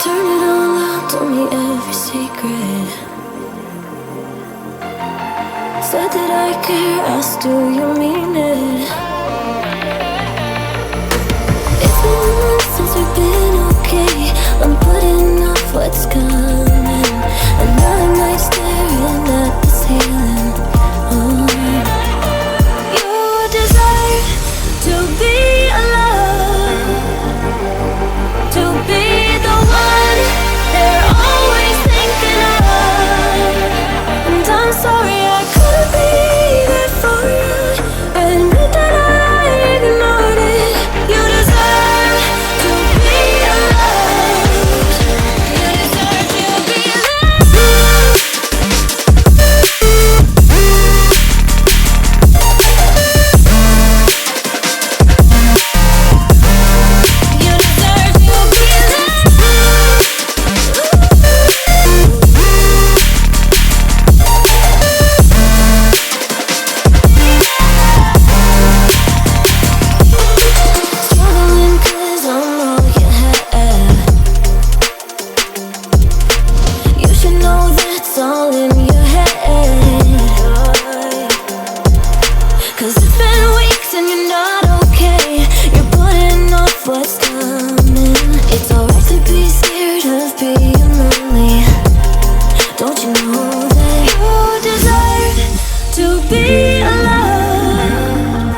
Turn it all out, told me every secret. Said that I care, asked do you mean it? It's been a month since we've been okay. I'm putting off what's coming. Another night staring at the ceiling. Oh, you deserve to be alone, to be the one they're always thinking of. And I'm sorry I couldn't be there for you. Admit that I ignored it. You deserve to be loved. You deserve to be loved. You deserve to be loved. Struggling 'cause I'm all you have. You should know that's all in your head. 'Cause it's been weeks and you're not okay. You're putting off what's coming. It's alright to be scared of being lonely. Don't you know that you deserve to be alone,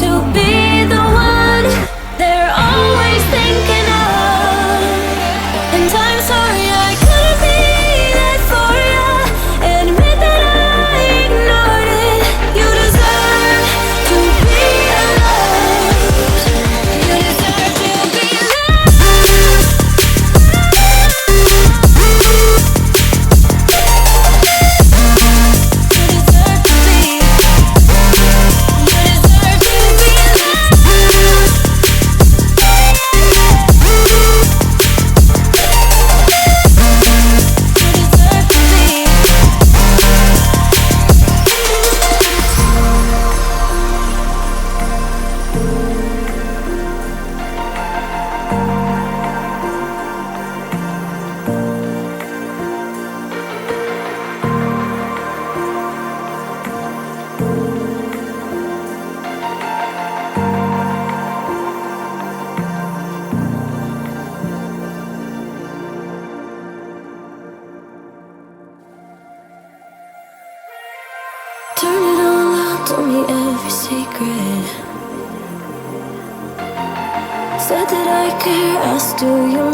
to be the one they're always thinking of? And I'm sorry I couldn't be there for you. Admit that I ignored it. You deserve to be loved. You deserve to be loved. You deserve to be. You deserve to be loved. Turn it all out, told me every secret. Said that I care, asked do you